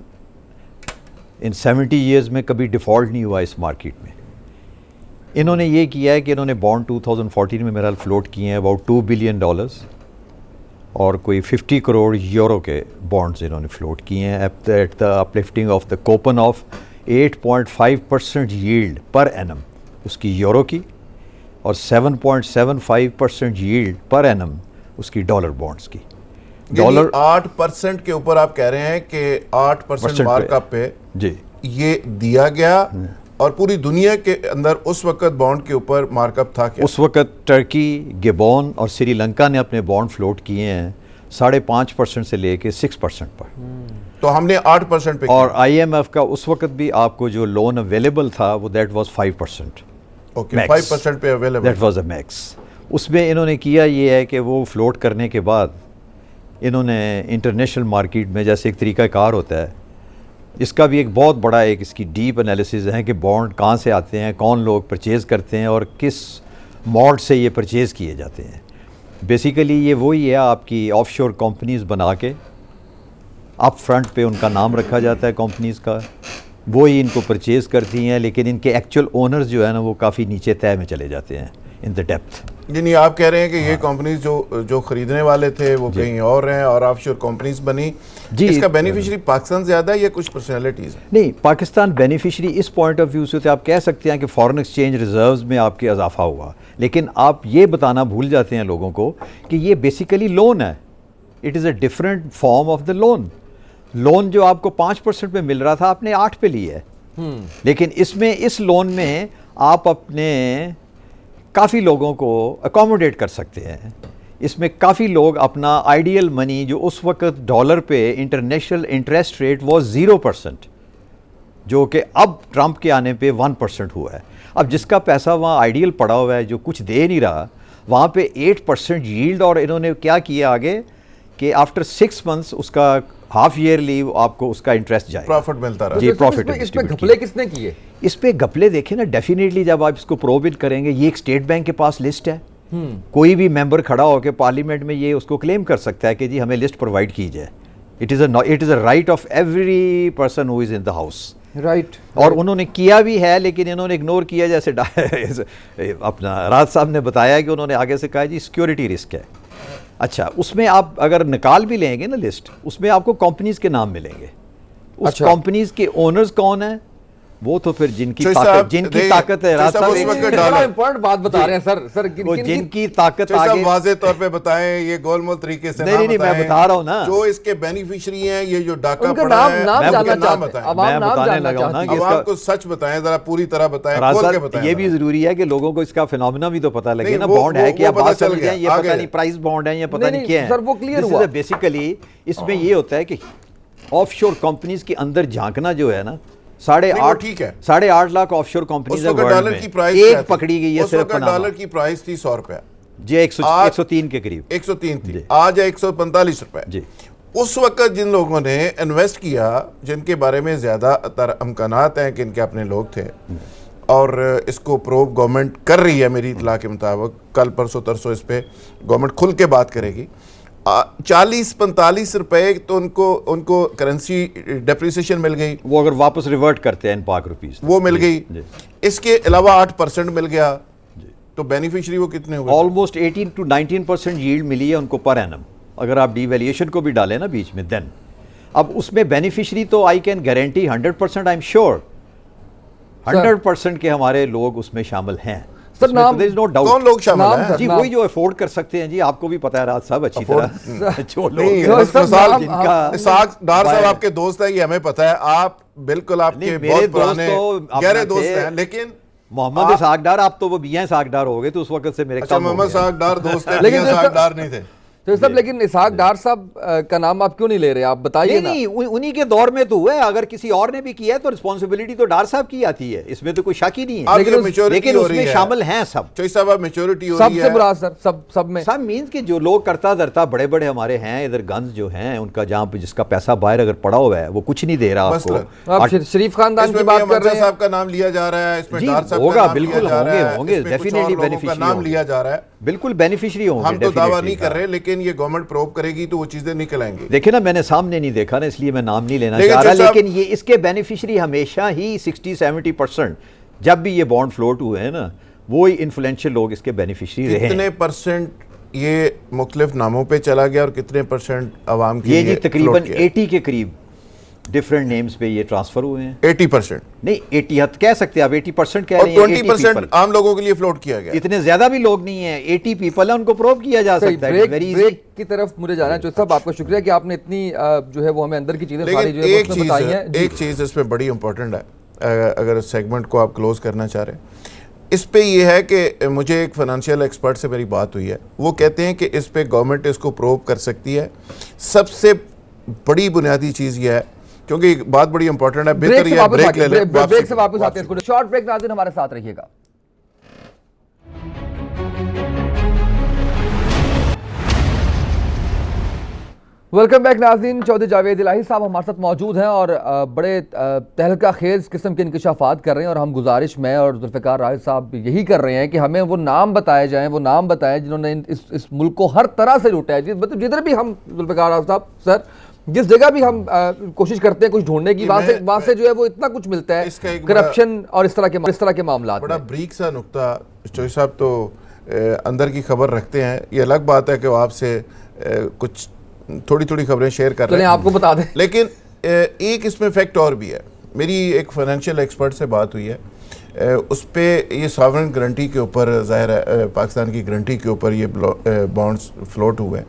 इन 70 ईयर्स में कभी डिफ़ॉल्ट नहीं हुआ इस मार्केट में। इन्होंने ये किया है कि इन्होंने बॉन्ड 2014 में मेरा फ्लोट किए हैं अबाउट $2 बिलियन और कोई 50 करोड़ यूरो के बॉन्ड्स इन्होंने फ्लोट किए हैं at the uplifting of the coupon of 8.5% yield per annum उसकी यूरो की, और 7.75% यील्ड पर एनम उसकी डॉलर बॉन्ड्स की। डॉलर 8% के ऊपर आप कह रहे हैं कि 8% मार्कअप पे जी ये दिया गया, और पूरी दुनिया के अंदर उस वक्त बॉन्ड के ऊपर मार्कअप था क्या? उस वक्त टर्की, गिबॉन और श्रीलंका ने अपने बॉन्ड फ्लोट किए हैं 5.5% से लेके 6% पर। तो हमने 8% पे और IMF का उस वक्त भी आपको जो लोन अवेलेबल था वो दैट वाज 5%। ओके, 5% पे available, that was a max. उसमें इन्होंने किया ये है कि वो फ्लोट करने के बाद इन्होंने इंटरनेशनल मार्केट में जैसे एक तरीक़ाकार होता है, इसका भी एक बहुत बड़ा एक इसकी डीप एनालिसिस है कि बॉन्ड कहाँ से आते हैं, कौन लोग परचेज़ करते हैं और किस मोड से ये परचेज़ किए जाते हैं। बेसिकली ये वही है, आपकी ऑफशोर कंपनीज़ बना के अप फ्रंट पे उनका नाम रखा जाता है कंपनीज़ का, वो ही इनको परचेज़ करती हैं, लेकिन इनके एक्चुअल ओनर्स जो है ना वो काफ़ी नीचे तय में चले जाते हैं इन द डेप्थ। यानी आप कह रहे हैं कि ये कंपनीज जो खरीदने वाले थे वो कहीं और हैं और ऑफशोर कंपनीज बनी। जी, इसका बेनिफिशियरी पाकिस्तान ज़्यादा है या कुछ पर्सनैलिटीज़ हैं? नहीं, पाकिस्तान बेनिफिशियरी इस पॉइंट ऑफ व्यू से तो आप कह सकते हैं कि फॉरेन एक्सचेंज रिजर्व्स में आपके इजाफा हुआ, लेकिन आप ये बताना भूल जाते हैं लोगों को कि ये बेसिकली लोन है। It is a different form of the loan. Loan जो आपको 5% पे मिल रहा था आपने 8 पे लिया है, लेकिन इसमें इस लोन में आप अपने काफ़ी लोगों को अकोमोडेट कर सकते हैं। इसमें काफ़ी लोग अपना आइडियल मनी जो उस वक्त डॉलर पे इंटरनेशनल इंटरेस्ट रेट वो 0%, जो कि अब ट्रंप के आने पे 1% हुआ है। अब जिसका पैसा वहाँ आइडियल पड़ा हुआ है जो कुछ दे नहीं रहा, वहाँ पे 8% यील्ड, और इन्होंने क्या किया आगे कि आफ्टर 6 मंथ्स उसका हाफ ईयरली आपको उसका इंटरेस्ट जाए, प्रॉफिट मिलता रहा। जी, प्रॉफिट। इस पे घपले किसने किए? इस पे घपले देखें ना, डेफिनेटली जब आप इसको प्रोब इन करेंगे, ये एक स्टेट बैंक के पास लिस्ट है। कोई भी मेंबर खड़ा होकर पार्लियामेंट में ये उसको क्लेम कर सकता है कि जी हमें लिस्ट प्रोवाइड की जाए। It is a right of every person who is in the house, right. और उन्होंने किया भी है, लेकिन इन्होंने इग्नोर किया। जैसे अपना राज साहब ने बताया कि उन्होंने आगे से कहा जी सिक्योरिटी रिस्क है। अच्छा, उसमें आप अगर निकाल भी लेंगे ना लिस्ट, उसमें आपको कंपनीज के नाम मिलेंगे। उस कंपनीज के ओनर्स कौन है, वो तो फिर जिनकी ताकत है। राज साहब इंपॉर्टेंट बात बता रहे हैं सर वो जिनकी ताकत आगे वाज़ेह तौर पे बताएं, ये गोलमोल तरीके से नहीं, मैं बता रहा हूँ ना, जो इसके बेनिफिशियरी हैं, ये जो डाका पड़ा है, नाम बताएं। मैं बताने लगा हूँ ना कि आवाम को सच बताएं, जरा पूरी तरह बताएं, खोल के बताएं। ये भी जरूरी है कि लोगों को इसका फिनोमिना भी तो पता लगे ना। बॉन्ड है कि बात चल गया, ये पता नहीं प्राइस बॉन्ड है या पता नहीं क्या है सर, वो क्लियर हुआ। बेसिकली इसमें ये होता है कि ऑफशोर कंपनीज के अंदर झांकना जो है ना, 8.5 लाख ऑफशोर कंपनीज है वर्ल्ड में, एक पकड़ी गई है सिर्फ पनामा। डॉलर की प्राइस थी 100 रुपया जी, 103 के करीब, 103 थी, आज है 145 रुपए जी। उस वक्त जिन लोगों ने इन्वेस्ट किया, जिनके बारे में ज़्यादातर अमकानात हैं कि इनके अपने लोग थे, और इसको प्रोब गवर्नमेंट कर रही है मेरी इतला के मुताबिक, कल परसों तरसों इस पर गवर्नमेंट खुल के बात करेगी। 40-45 रुपए तो उनको करेंसी डेप्रिसिएशन मिल गई, वो अगर वापस रिवर्ट करते हैं इन पाक रुपीस वो मिल गई। इसके अलावा 8% मिल गया, तो बेनिफिशियरी वो कितने हुए? ऑलमोस्ट 18 to 19% यील्ड मिली है उनको पर एनम, अगर आप डीवैल्यूएशन को भी डालें ना बीच में। देन अब उसमें बेनिफिशियरी तो I can guarantee 100%, I am sure 100% के हमारे लोग उसमें शामिल हैं। सर नाम देयर इज नो डाउट। कौन लोग शामिल नाम हैं? सर, जी नाम। वही जो अफोर्ड कर सकते हैं जी, आपको भी पता है राज साहब अच्छी तरह जो लोग नहीं, जो सब मिसाल नाम- जिनका इसाक डार साहब बाय- आपके दोस्त है, ये हमें पता है। आप बिल्कुल आपके नहीं, मेरे बहुत दोस्त पुराने तो गहरे अपना दोस्त थे। हैं, लेकिन मोहम्मद आप- इसाक डार, आप तो वो मियां इसाक डार हो गए, तो उस वक्त से मेरे अच्छा, कम हो मोहम्मद गया। इसाक डार दोस्त है, लेकिन मियां जो इसाक सब- डार नहीं थे। तो सब, लेकिन इसहाक डार साहब का नाम आप क्यों नहीं ले रहे? आप बताइए नहीं ना। नहीं, उन्हीं के दौर में तो हुआ है। अगर किसी और ने भी किया है तो रिस्पॉन्सिबिलिटी तो डार साहब की आती है, इसमें तो कोई शक ही नहीं है। अब लेकिन जो उस- maturity लेकिन हो रही उसमें है, शामिल हैं सब। चौधरी साहब अब मेच्योरिटी हो रही सबसे है। बुरा सर, सब में सब मीन्स के जो लोग करता धरता बड़े बड़े हमारे हैं इधर, गंज जो हैं उनका, जहाँ पे जिसका पैसा बाहर अगर पड़ा हुआ है वो कुछ नहीं दे रहा मसलन। आपको। आप शरीफ खानदान की इसमें बात मियां कर मंजर रहे हैं। साहब का नाम लिया जा रहा है, इसमें जी, डार साहब होगा, का नाम बिल्कुल लिया जा रहा है, होंगे, इसमें कुछ और definitely लोगों का beneficiary नाम होंगे। लिया जा रहा है। बिल्कुल बेनिफिशियरी होंगे। हम तो दावा definitely, नहीं कर हाँ। रहे, लेकिन ये गवर्नमेंट प्रोब करेगी तो वो चीजें निकल आएंगी। देखिए ना, मैंने सामने नहीं देखा ना, इसलिए मैं नाम नहीं लेना लेकिन चाह रहा, जैसा- लेकिन ये इसके बेनिफिशियरी हमेशा ही 60-70% जब भी ये बॉन्ड फ्लोट हुए हैं ना, वो ही इन्फ्लुएंशियल लोग इसके बेनिफिशियरी रहे कितने हैं। परसेंट ये मुख्तलिफ नामों पे चला गया और कितने परसेंट आवाम के ये लिए जी तकरीबन float किया? 80 के करीब डिफरेंट नेम्स पे ये ट्रांसफर हुए हैं। 80%। नहीं 80 हद कह सकते हैं आप, 80% कह और रहे हैं, 80 20% people। आम लोगों के लिए फ्लोट किया गया। इतने ज्यादा भी लोग नहीं है, 80 पीपल है, उनको प्रूव किया जा सही, सकता है। Break very easy. ब्रेक की तरफ मुझे जाना है। जो साहब आपका शुक्रिया कि आपने इतनी जो है वो हमें अंदर की चीजें सारी लेकिन जो है वो एक उसमें बताई चीज़ हैं। जी। एक चीज़ इसमें बड़ी इंपॉर्टेंट है, अगर इस सेगमेंट को आप क्लोज करना चाह रहे हैं, इस पे ये है कि मुझे एक फाइनेंशियल एक्सपर्ट से मेरी बात हुई है, वो कहते हैं कि इस पे गवर्नमेंट इसको प्रूव कर सकती है। सबसे बड़ी बुनियादी चीज़ ये है, क्योंकि बात बड़ी इंपॉर्टेंट है, बेहतर ये ब्रेक ले लें। ब्रेक से वापस आते हैं। शॉर्ट ब्रेक, नाज़रीन हमारे साथ रहिएगा। वेलकम बैक नाज़रीन। चौधरी जावेद इलाही साहब हमारे साथ मौजूद हैं और बड़े तहलका खेज किस्म के इंकशाफात कर रहे हैं। और हम गुजारिश मैं और जुल्फ़िकार राशिद साहब यही कर रहे हैं कि हमें वो नाम बताए जाएं, वो नाम बताएं जिन्होंने इस मुल्क को हर तरह से लूटा है। मतलब जिधर भी हम, जुल्फ़िकार राशिद साहब सर, जिस जगह भी हम कोशिश करते हैं कुछ ढूंढने की, वहाँ से जो है वो इतना कुछ मिलता है, इसका एक करप्शन और इस तरह के मामला। बड़ा ब्रीक सा नुक्ता, चौधरी साहब तो अंदर की खबर रखते हैं, ये अलग बात है कि वो आपसे कुछ थोड़ी थोड़ी खबरें शेयर कर रहे चलें हैं, आपको बता दें। लेकिन एक इसमें फैक्ट और भी है। मेरी एक फाइनेंशियल एक्सपर्ट से बात हुई है, उस पे ये सॉवरेन गारंटी के ऊपर, ज़ाहिर है पाकिस्तान की गारंटी के ऊपर ये बॉन्ड्स फ्लोट हुए हैं।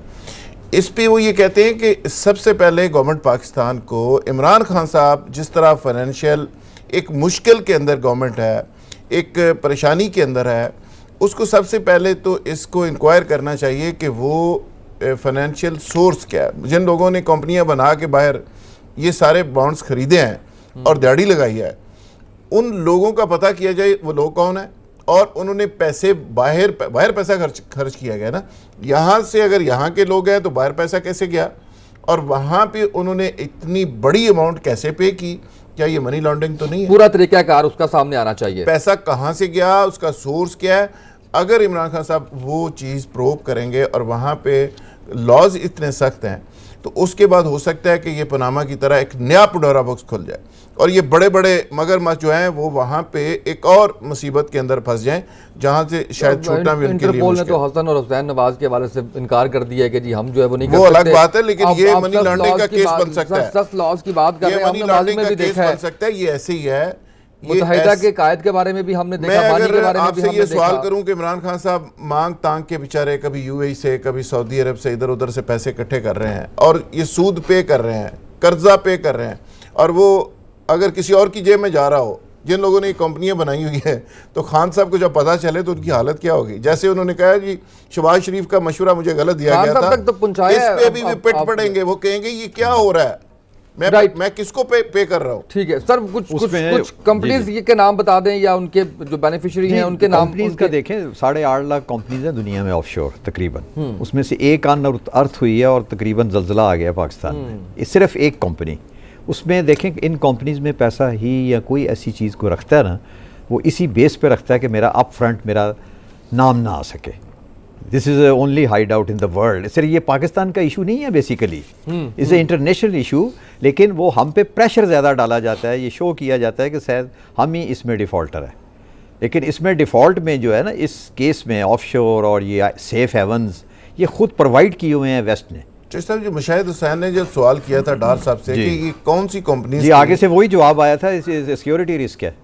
इस पे वो ये कहते हैं कि सबसे पहले गवर्नमेंट पाकिस्तान को, इमरान खान साहब जिस तरह फाइनेंशियल एक मुश्किल के अंदर गवर्नमेंट है, एक परेशानी के अंदर है, उसको सबसे पहले तो इसको इंक्वायर करना चाहिए कि वो फाइनेंशियल सोर्स क्या है। जिन लोगों ने कंपनियां बना के बाहर ये सारे बॉन्ड्स खरीदे हैं और दिहाड़ी लगाई है, उन लोगों का पता किया जाए वो लोग कौन है, और उन्होंने पैसे बाहर पैसा खर्च किया गया ना। यहाँ से अगर यहाँ के लोग हैं तो बाहर पैसा कैसे गया, और वहाँ पे उन्होंने इतनी बड़ी अमाउंट कैसे पे की? क्या ये मनी लॉन्ड्रिंग तो नहीं है? पूरा तरीक़ाकार उसका सामने आना चाहिए। पैसा कहाँ से गया, उसका सोर्स क्या है? अगर इमरान खान साहब वो चीज़ प्रूव करेंगे और वहाँ पे लॉज इतने सख्त हैं, तो उसके बाद हो सकता है कि ये पनामा की तरह एक नया पंडोरा बॉक्स खुल जाए और ये बड़े बड़े मगरमच्छ जो हैं वो वहाँ पे एक और मुसीबत के अंदर फंस जाएं, जहाँ से शायद छूटना भी उनके लिए इंटरपोल ने मुश्किल तो है। हसन और हुसैन नवाज के हवाले से इनकार कर दिया है कि जी हम जो है वो नहीं कर वो सकते। अलग बात है, लेकिन अब ये आप मनी सख्त लॉन्ड्रिंग का लॉज की केस बात- बन सकता है। सख्त लॉज की बात कर ये रहे हैं, मनी हमने माजी लॉन्ड्रिंग में का भी केस देखा बन है। सकता है। ये ऐसे ही है। मुतहदा के कायद के बारे में भी हमने मैं देखा, बानी अगर के बारे में भी आपसे हमने ये सवाल देखा। करूं कि इमरान खान साहब मांग तांग के बेचारे कभी यूएई से, कभी सऊदी अरब से, इधर उधर से पैसे इकट्ठे कर रहे हैं और ये सूद पे कर रहे हैं, कर्जा पे कर रहे हैं, और वो अगर किसी और की जेब में जा रहा हो, जिन लोगों ने ये कंपनियां बनाई हुई हैं, तो खान साहब को जब पता चले तो उनकी हालत क्या होगी? जैसे उन्होंने कहा जी शहबाज शरीफ का मशवरा मुझे गलत दिया खान गया साहब था, तक तो पहुंचाया इस है, पे भी अब पिट आप- पड़ेंगे। वो कहेंगे ये क्या हो रहा है, Right. मैं किसको पे कर रहा हूँ? ठीक है सर, कुछ उसमें- कंपनीज जी, के नाम बता दें या उनके जो बेनिफिशियरी हैं उनके नाम। कंपनीज का देखें, 8.5 लाख कंपनीज हैं दुनिया में ऑफशोर तकरीबन, उसमें से एक अर्थ हुई है और तकरीबन जल्जला आ गया पाकिस्तान में। ये सिर्फ एक कंपनी, उसमें देखें इन कंपनीज में पैसा ही या कोई ऐसी चीज़ को रखता है ना, वो इसी बेस पे रखता है कि मेरा अप फ्रंट मेरा नाम ना आ सके। This is only hide out in the world. सिर्फ ये पाकिस्तान का इशू नहीं है, basically is a international issue, लेकिन वो हम पे प्रेशर ज़्यादा डाला जाता है, ये शो किया जाता है कि शायद हम ही इसमें डिफ़ॉल्टर है। लेकिन इसमें डिफ़ॉल्ट में जो है ना, इस केस में ऑफशोर और ये सेफ हेवन्स ये खुद प्रोवाइड किए हुए हैं वेस्ट ने। साहब जो मुशाहिद हुसैन ने जब सवाल किया था डार साहब से जी। कि ये कौन सी कंपनी जी आगे से वही जवाब आया था, सिक्योरिटी रिस्क है।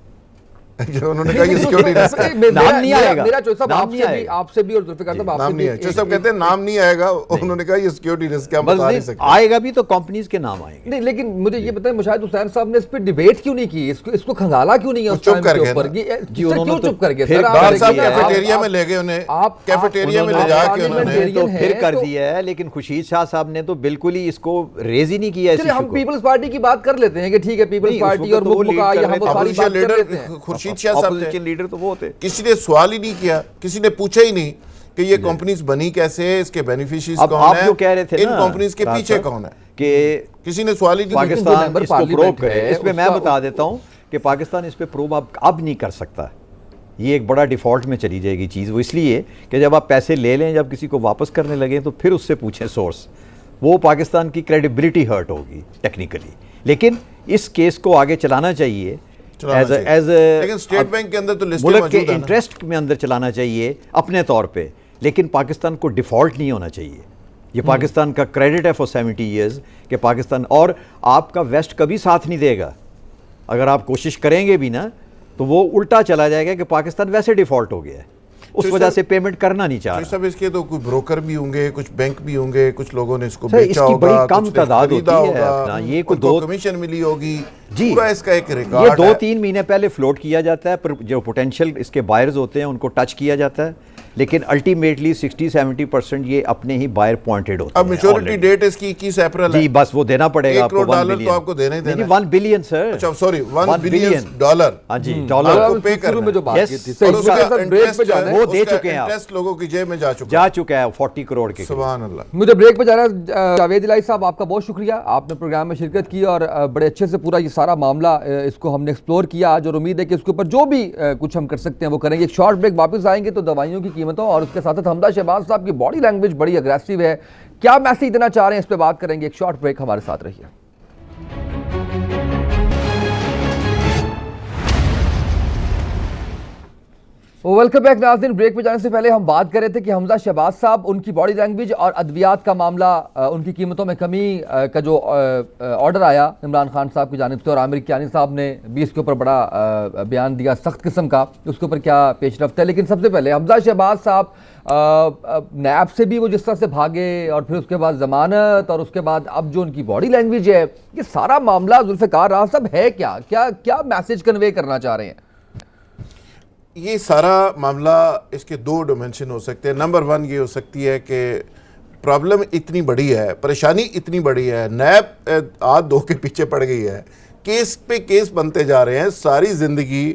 उन्होंने कहा ये सिक्योरिटी रिस्क है। नाम नहीं आएगा। मेरा चॉइस साहब नाम नहीं आपसे भी और जुल्फिकार साहब आपसे नाम नहीं भी है, जो सब कहते हैं नाम नहीं आएगा, उन्होंने कहा ये सिक्योरिटी रिस्क है, हम बता नहीं सकते। आएगा भी तो कंपनीज के नाम आएंगे। नहीं, लेकिन मुझे ये बताएं मुशाहिद हुसैन साहब ने इस पे डिबेट क्यों नहीं की, इसको खंगाला क्यों नहीं है उस चुप टाइम कर के गए ऊपर? ना। उन्होंने क्यों तो चुप कर गए फिर सर? डाल साहब देखिए, कैफेटेरिया में ले गए उन्हें, कैफेटेरिया में ले जाके उन्होंने तो फिर कर दिया है, लेकिन खुर्शीद शाह साहब ने तो बिल्कुल ही इसको रेज ही नहीं किया। चलिए हम पीपल्स पार्टी की बात कर लेते हैं कि ठीक है पीपल्स पार्टी और मुक्का यहाँ वो सारी बात कर लेते हैं। खुर्शीद शाह साहब ऑपोजिशन लीडर तो वो थे। किसी ने सवाल ही नहीं किया, किसी ने पूछा ही नहीं कि ये कंपनीज बनी कैसे है, इसके बेनिफिशियरीज अब कौन आप है, जो कह रहे थे इन ना कंपनीज के पीछे कौन है, कि किसी ने सवाल ही नहीं किया। वो पाकिस्तान member इसको प्रूव parliament करे, है, इस पे मैं उसका- बता देता हूँ कि पाकिस्तान इस पे प्रूव अब नहीं कर सकता। ये एक बड़ा डिफ़ॉल्ट में चली जाएगी चीज़। वो इसलिए कि जब आप पैसे ले लें, जब किसी को वापस करने लगे तो फिर उससे पूछें सोर्स, वो पाकिस्तान की क्रेडिबिलिटी हर्ट होगी टेक्निकली। लेकिन इस केस को आगे चलाना चाहिए लेकिन स्टेट बैंक के अंदर तो लिस्ट मुल्क के मौजूद है ना। इंटरेस्ट में अंदर चलाना चाहिए अपने तौर पे, लेकिन पाकिस्तान को डिफ़ॉल्ट नहीं होना चाहिए। ये पाकिस्तान का क्रेडिट है फॉर 70 ईयर्स कि पाकिस्तान, और आपका वेस्ट कभी साथ नहीं देगा। अगर आप कोशिश करेंगे भी ना तो वो उल्टा चला जाएगा कि पाकिस्तान वैसे डिफ़ॉल्ट हो गया है, उस तो वजह सर- से पेमेंट करना नहीं चाह तो रहा। सब इसके तो कुछ ब्रोकर भी होंगे, कुछ बैंक भी होंगे, कुछ लोगों ने इसको सर, बेचा इसकी होगा, बड़ी कम कुछ ने तादाद खरीदा होती है होगा, अपना, ये कोई उनको दो- कमीशन मिली होगी जी। पूरा इसका एक ये रिकॉर्ड है। 2-3 महीने पहले फ्लोट किया जाता है, पर जो पोटेंशियल इसके बायर्स होते हैं उनको टच किया जाता है, लेकिन अल्टीमेटली 60-70% ये अपने ही बायर पॉइंटेड होते हैं। अब मेच्योरिटी already। डेट इसकी 21 अप्रैल है। जी, बस वो देना पड़ेगा 1 आपको। करोड़ 1 डॉलर तो बिलियन आपको देना ही देना है। 1 बिलियन सर। अच्छा सॉरी 1 1 बिलियन डॉलर। हाँ जी, आपको डॉलर पे शुरू में जो बात Yes, की थी और और सही, उसका सर, ब्रेक पे इंटरेस्ट जाना है। वो दे चुके हैं आप। इंटरेस्ट लोगों की जेब में जा चुका जा चुका है 40 करोड़ के। सुभान अल्लाह। मुझे ब्रेक पे जाना है। जावेद इलाही साहब आपका बहुत शुक्रिया, आपने प्रोग्राम में शिरकत की और बड़े अच्छे से पूरा ये सारा मामला इसको हमने एक्सप्लोर किया आज, और उम्मीद है कि इसके ऊपर जो भी कुछ हम कर सकते हैं वो करेंगे। एक शॉर्ट ब्रेक, वापस आएंगे तो दवाइयों की कीमतों और उसके साथ साथ हमजा शहबाज साहब की बॉडी लैंग्वेज बड़ी अग्रेसिव है, क्या मैसेज देना चाह रहे हैं इस पर बात करेंगे। एक शॉर्ट ब्रेक, हमारे साथ रहिए। वेलकम बैक नाज़रीन। ब्रेक पे जाने से पहले हम बात कर रहे थे कि हमजा शहबाज साहब, उनकी बॉडी लैंग्वेज और अद्वियात का मामला, उनकी कीमतों में कमी का जो ऑर्डर आया इमरान खान साहब की जानिब से और आमिर कियानी साहब ने भी इसके ऊपर बड़ा बयान दिया सख्त किस्म का, उसके ऊपर क्या पेशरफ्त है। लेकिन सबसे पहले हमजा शहबाज साहब नैब से भी वो जिस तरह से भागे और फिर उसके बाद ज़मानत और उसके बाद अब जो उनकी बॉडी लैंग्वेज है, ये सारा मामला जुल्फ़िकार राह साहब है क्या क्या क्या मैसेज कन्वे करना चाह रहे हैं? ये सारा मामला, इसके 2 डिमेंशन हो सकते हैं। नंबर 1 ये हो सकती है कि प्रॉब्लम इतनी बड़ी है, परेशानी इतनी बड़ी है, नैब हाथ धो के पीछे पड़ गई है, केस पे केस बनते जा रहे हैं, सारी ज़िंदगी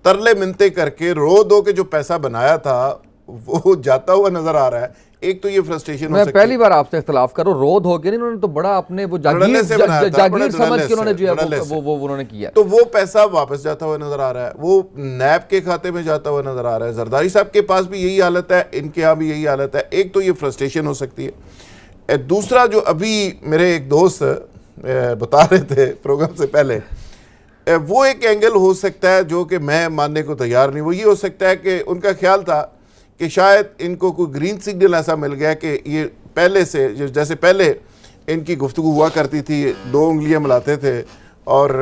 तरले मिनते करके रो दो के जो पैसा बनाया था वो जाता हुआ नजर आ रहा है। एक तो ये फ्रस्ट्रेशन हो मैं सकती पहली बार आपसे इख्तलाफ करूं, रोध हो गया नहीं, उन्होंने तो बड़ा अपने वो धड़ल्ले से बनाया था, बड़े जागीर समझ धड़ल्ले के उन्होंने जो है धड़ल्ले से। वो उन्होंने किया। तो वो पैसा वापस जाता हुआ नजर आ रहा है, वो नैब के खाते में जाता हुआ नजर आ रहा है। जरदारी साहब के पास भी यही हालत है, इनके यहाँ भी यही हालत है। एक तो ये फ्रस्ट्रेशन हो सकती है। दूसरा, जो अभी मेरे एक दोस्त बता रहे थे प्रोग्राम से पहले, वो एक एंगल हो सकता है जो कि मैं मानने को तैयार नहीं। वो ये हो सकता है कि उनका ख्याल था कि शायद इनको कोई ग्रीन सिग्नल ऐसा मिल गया कि ये पहले से, जैसे पहले इनकी गुफ्तगू हुआ करती थी, 2 उंगलियां मिलाते थे और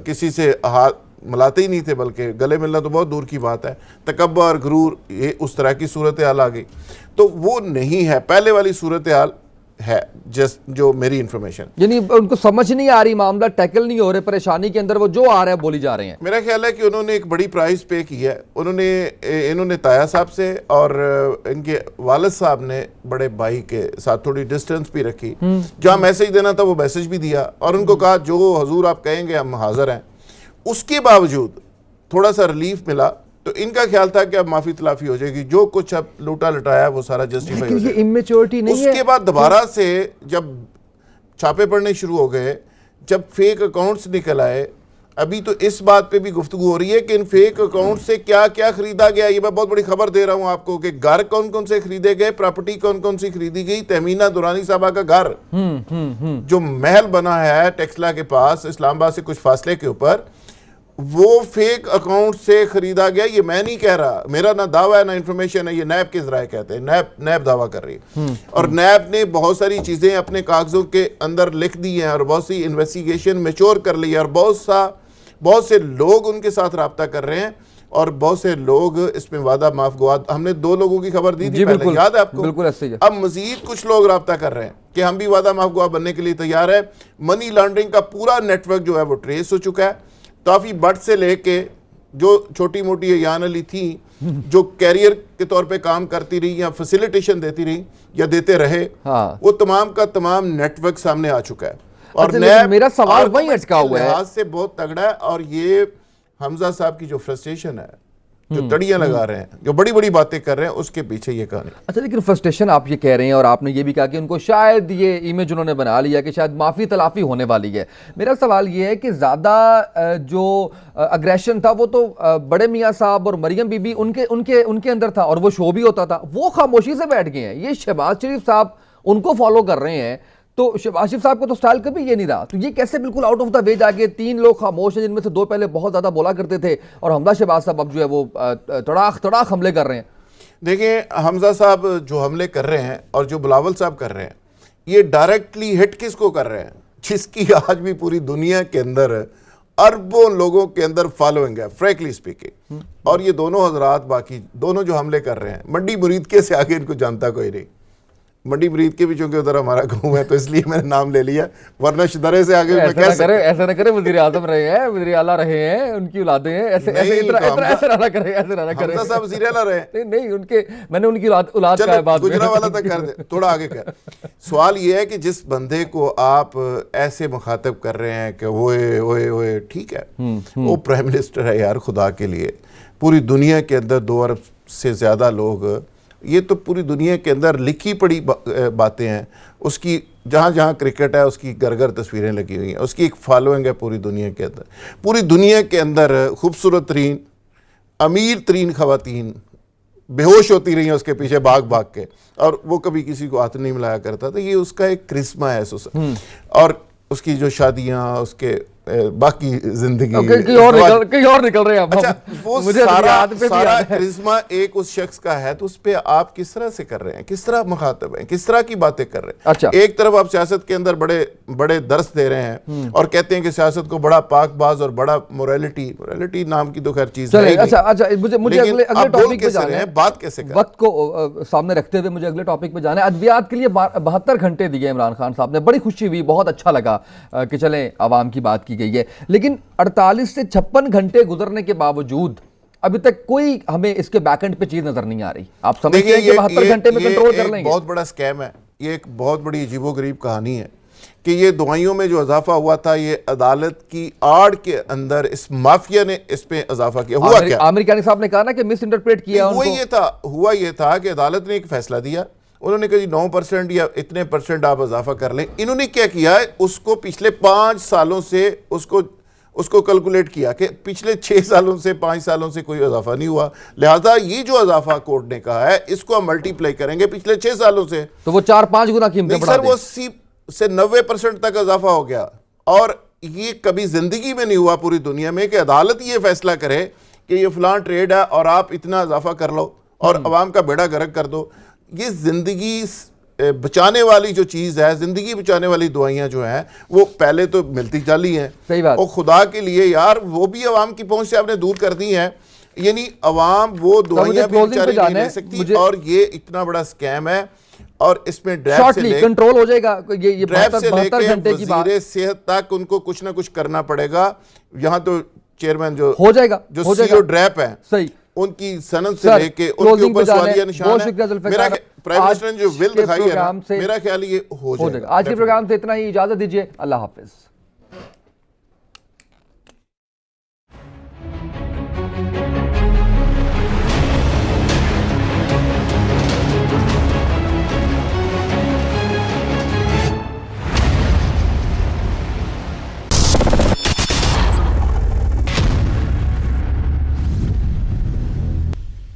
किसी से हाथ मिलाते ही नहीं थे, बल्कि गले मिलना तो बहुत दूर की बात है। तकब्बर, गुरूर, ये उस तरह की सूरत हाल आ गई, तो वो नहीं है, पहले वाली सूरत हाल है जो मेरी इन्फॉर्मेशन। यानी उनको समझ नहीं आ रही, मामला टैकल नहीं हो रहे, परेशानी के अंदर वो जो आ रहा है बोली जा रहे हैं। मेरा ख्याल है कि उन्होंने एक बड़ी प्राइस पे की है। इन्होंने ताया साहब से और इनके वालिद साहब ने बड़े भाई के साथ थोड़ी डिस्टेंस भी रखी, जहाँ मैसेज देना था वो मैसेज भी दिया और उनको कहा जो हुजूर आप कहेंगे हम हाजिर हैं। उसके बावजूद थोड़ा सा रिलीफ मिला, तो इनका ख्याल था कि अब माफी तलाफी हो जाएगी, जो कुछ अब लूटा लटाया वो सारा जस्टिफाई हो लेकिन ये जाएगा। इमेच्योरिटी नहीं है। उसके बाद दोबारा से जब छापे पड़ने शुरू हो गए, जब फेक अकाउंट्स निकल आए, अभी तो इस बात पे भी गुफ्तगू हो रही है कि इन फेक अकाउंट से क्या क्या खरीदा गया। ये मैं बहुत बड़ी खबर दे रहा हूं आपको कि घर कौन कौन से खरीदे गए, प्रॉपर्टी कौन कौन सी खरीदी गई। तहमीना दुरानी साहबा का घर जो महल बना है टेक्सला के पास, इस्लामाबाद से कुछ फासले के ऊपर, वो फेक अकाउंट से खरीदा गया। ये मैं नहीं कह रहा, मेरा ना दावा है ना इंफॉर्मेशन है, ये नैब के जराए कहते हैं, नैब दावा कर रही है। और नैब ने बहुत सारी चीजें अपने कागजों के अंदर लिख दी हैं और बहुत सी इन्वेस्टिगेशन मैच्योर कर ली है और बहुत से लोग उनके साथ रब्ता कर रहे हैं और बहुत से लोग इसमें वादा माफ गवा। हमने 2 लोगों की खबर दी थी पहले, बिल्कुल, याद है आपको? बिल्कुल ऐसे ही है। अब मजीद कुछ लोग राब्ता कर रहे हैं कि हम भी वादा माफ गवा बनने के लिए तैयार है। मनी लॉन्ड्रिंग का पूरा नेटवर्क जो है वो ट्रेस हो चुका है। काफी बट से लेके जो छोटी मोटी अयान अली थी जो कैरियर के तौर पे काम करती रही या फैसिलिटेशन देती रही या देते रहे, हाँ। वो तमाम का तमाम नेटवर्क सामने आ चुका है। और अच्छा, लेकिन मेरा सवाल वही अटका हुआ है, लिहाज से बहुत तगड़ा है। और ये हमजा साहब की जो फ्रस्ट्रेशन है, जो तड़ियां लगा रहे हैं, जो बड़ी बड़ी बातें कर रहे हैं, उसके पीछे ये कहानी। अच्छा, लेकिन फ्रस्ट्रेशन आप ये कह रहे हैं और आपने ये भी कहा कि उनको शायद ये इमेज उन्होंने बना लिया कि शायद माफ़ी तलाफ़ी होने वाली है। मेरा सवाल ये है कि ज़्यादा जो अग्रेशन था वो तो बड़े मियाँ साहब और मरियम बीबी उनके उनके उनके अंदर था और वो शो भी होता था, वो खामोशी से बैठ गए हैं। ये शहबाज शरीफ साहब उनको फॉलो कर रहे हैं, तो शहबाज शरीफ साहब को तो स्टाइल कभी ये नहीं रहा, तो ये कैसे बिल्कुल आउट ऑफ द वे जाके 3 लोग खामोश हैं जिनमें से 2 पहले बहुत ज़्यादा बोला करते थे और हमजा शहबाज साहब अब जो है वो तड़ाक हमले कर रहे हैं। देखिए, हमजा साहब जो हमले कर रहे हैं और जो बिलावल साहब कर रहे हैं, ये डायरेक्टली हिट किसको कर रहे हैं? जिसकी आज भी पूरी दुनिया के अंदर अरबों लोगों के अंदर फॉलोइंग है, फ्रैंकली स्पीकिंग। और ये दोनों हजरात, बाकी दोनों जो हमले कर रहे हैं, मंडी मुरीद के से आगे इनको जानता कोई नहीं। मंडी मुरीद के भी चूंकि उधर हमारा गाँव है तो इसलिए मैंने नाम ले लिया, वरना शदरे से आगे ऐसा ना करे, वज़ीर आज़म रहे हैं, वज़ीर आला रहे हैं, उनकी औलादे हैं, ऐसे ना करे। हमजा साहब वज़ीर आला रहे नहीं, उनके मैंने उनकी औलाद का बात गुजरावाला तक कर दे, थोड़ा आगे कर। सवाल ये है कि जिस बंदे को आप ऐसे मुखातब कर रहे हैं कि ओए ओए ओए, ठीक है, वो प्राइम मिनिस्टर है यार, खुदा के लिए। पूरी दुनिया के अंदर 2 अरब से ज़्यादा लोग, ये तो पूरी दुनिया के अंदर लिखी पड़ी बातें हैं। उसकी जहाँ जहाँ क्रिकेट है उसकी घर तस्वीरें लगी हुई हैं, उसकी एक फॉलोइंग है पूरी दुनिया के अंदर। पूरी दुनिया के अंदर खूबसूरत तरीन, अमीर तरीन ख़वातीन बेहोश होती रही हैं उसके पीछे भाग भाग के, और वो कभी किसी को हाथ नहीं मिलाया करता था। ये उसका एक क्रिस्मा है और उसकी जो शादियाँ, उसके बाकी जिंदगी कहीं और निकल रहे हैं। अच्छा, वो मुझे सारा करिश्मा एक उस शख्स का है, तो उस पे आप किस तरह से कर रहे हैं, किस तरह मुखातब हैं, किस तरह की बातें कर रहे हैं? अच्छा, एक तरफ आप सियासत के अंदर बड़े बड़े दर्स दे रहे हैं और कहते हैं कि सियासत को बड़ा पाकबाज और बड़ा मोरालिटी नाम की तो खैर चीज है। अच्छा, मुझे अगले टॉपिक पे जाना है। बात कैसे करें? वक्त को सामने रखते हुए मुझे अगले टॉपिक पे जाना है। अद्वियात के लिए 72 घंटे दिए इमरान खान साहब ने, बड़ी खुशी हुई, बहुत अच्छा लगा कि चलें आवाम की बात की गई है, लेकिन 48 से 56 घंटे गुजरने के बावजूद अभी तक कोई हमें इसके बैकएंड पे चीज नजर नहीं आ रही। आप समझते हैं कि 72 घंटे में कंट्रोल कर लेंगे? बहुत बड़ा स्कैम है, ये एक बहुत बड़ी अजीबोगरीब कहानी है कि ये दवाइयों में जो इजाफा हुआ था, ये अदालत की आड़ के अंदर इस माफिया ने इस पे इजाफा किया। हुआ क्या? आमिर खान साहब ने कहा ना कि मिस इंटरप्रेट किया उनको। हुआ ये था कि अदालत ने एक फैसला दिया, उन्होंने कहा 9% या इतने % आप इजाफा कर लें। इन्होंने क्या किया है, उसको पिछले 5 सालों से उसको कैलकुलेट किया कि पिछले 6 सालों से 5 सालों से कोई इजाफा नहीं हुआ, लिहाजा ये जो इजाफा कोर्ट ने कहा है इसको हम मल्टीप्लाई करेंगे पिछले 6 सालों से, तो वो 4-5 गुना कीमतें बढ़ा दें। वो 80 से 90% तक इजाफा हो गया। और ये कभी जिंदगी में नहीं हुआ पूरी दुनिया में कि अदालत ये फैसला करे कि ये फलां ट्रेड है और आप इतना इजाफा कर लो और अवाम का बेड़ा गर्क कर दो। ये जिंदगी बचाने वाली जो चीज़ है, जिंदगी बचाने वाली दवाइयाँ जो हैं, वो पहले तो मिलती चाली हैं। सही बात। और खुदा के लिए यार, वो भी अवाम की पहुंच से आपने दूर कर दी है, यानी अवाम वो दवाइयाँ भी बेचारी नहीं ले सकती। और ये इतना बड़ा स्कैम है और इसमें ड्रैप से कंट्रोल हो जाएगा, ये ड्रैप से लेकर वज़ीर सेहत तक उनको कुछ ना कुछ करना पड़ेगा। यहाँ तो चेयरमैन जो हो जाएगा, जो सीईओ ड्रैप है, सही, उनकी सनद से लेके उनके ऊपर सवालिया निशान है। मेरा प्राइम मिनिस्टर ने जो विल दिखाई है, मेरा ख्याल ये हो जाएगा। आज के प्रोग्राम से इतना ही, इजाजत दीजिए, अल्लाह हाफिज।